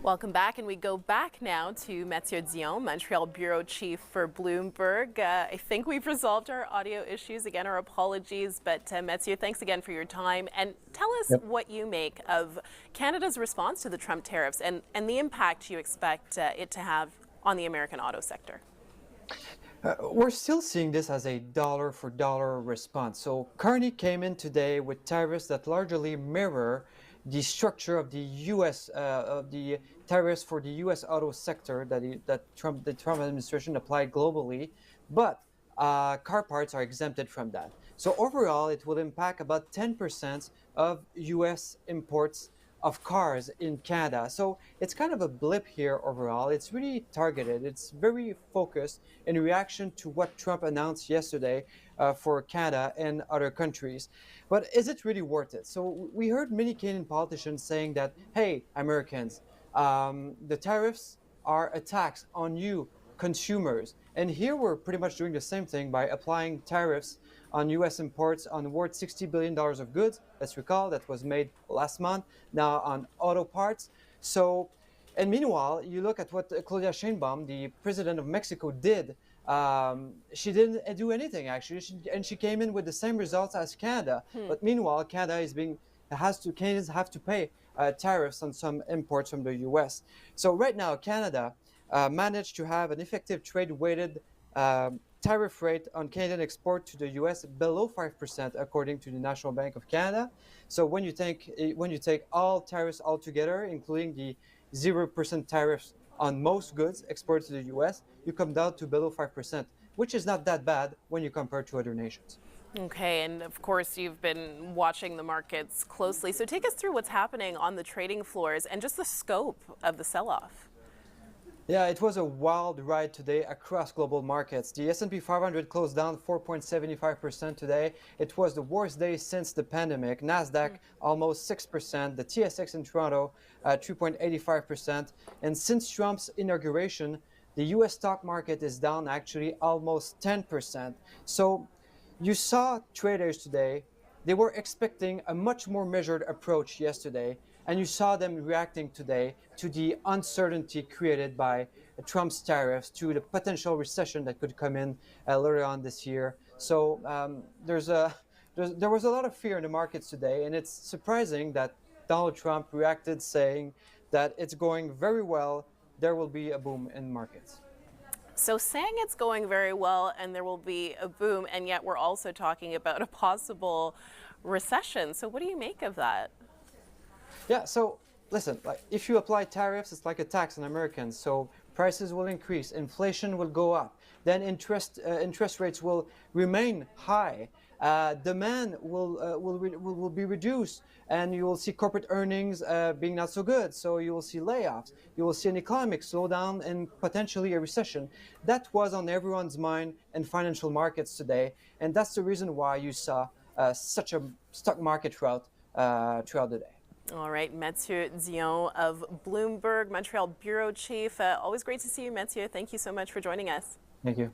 Welcome back, and we go back now to Mathieu Dion, Montreal bureau chief for Bloomberg. I think we've resolved our audio issues. Again, our apologies, but Mathieu, thanks again for your time. And tell us what you make of Canada's response to the Trump tariffs and the impact you expect it to have on the American auto sector. We're still seeing this as a dollar for dollar response. So Carney came in today with tariffs that largely mirror the structure of the U.S. Of the tariffs for the U.S. auto sector that the Trump administration applied globally, but car parts are exempted from that. So overall, it will impact about 10% of U.S. imports of cars in Canada. So it's kind of a blip here overall. It's really targeted. It's very focused in reaction to what Trump announced yesterday for Canada and other countries. But is it really worth it? So we heard many Canadian politicians saying that, hey, Americans, the tariffs are a tax on you, consumers. And here we're pretty much doing the same thing by applying tariffs on U.S. imports on worth $60 billion of goods. Let's recall that was made last month, now on auto parts. So, and meanwhile, you look at what Claudia Sheinbaum, the president of Mexico, did. She didn't do anything, actually, and she came in with the same results as Canada. But meanwhile, Canadians have to pay tariffs on some imports from the U.S. So right now, Canada managed to have an effective trade-weighted tariff rate on Canadian export to the U.S. below 5%, according to the National Bank of Canada. So when you take all tariffs altogether, including the 0% tariffs on most goods exported to the U.S., you come down to below 5%, which is not that bad when you compare to other nations. Okay, and of course you've been watching the markets closely. So take us through what's happening on the trading floors and just the scope of the sell-off. Yeah, it was a wild ride today across global markets. The S&P 500 closed down 4.75% today. It was the worst day since the pandemic. Nasdaq almost 6%. The TSX in Toronto 3.85%. And since Trump's inauguration, the U.S. stock market is down actually almost 10%. So you saw traders today. They were expecting a much more measured approach yesterday, and you saw them reacting today to the uncertainty created by Trump's tariffs, to the potential recession that could come in later on this year. So there was a lot of fear in the markets today, and it's surprising that Donald Trump reacted saying that it's going very well, there will be a boom in markets. So saying it's going very well and there will be a boom, and yet we're also talking about a possible recession. So what do you make of that? Yeah, so listen, like if you apply tariffs, it's like a tax on Americans. So prices will increase, inflation will go up, then interest rates will remain high. Demand will be reduced, and you will see corporate earnings being not so good. So you will see layoffs, you will see an economic slowdown, and potentially a recession. That was on everyone's mind in financial markets today, and that's the reason why you saw such a stock market rout throughout the day. All right, Mathieu Dion of Bloomberg, Montreal bureau chief. Always great to see you, Mathieu. Thank you so much for joining us. Thank you.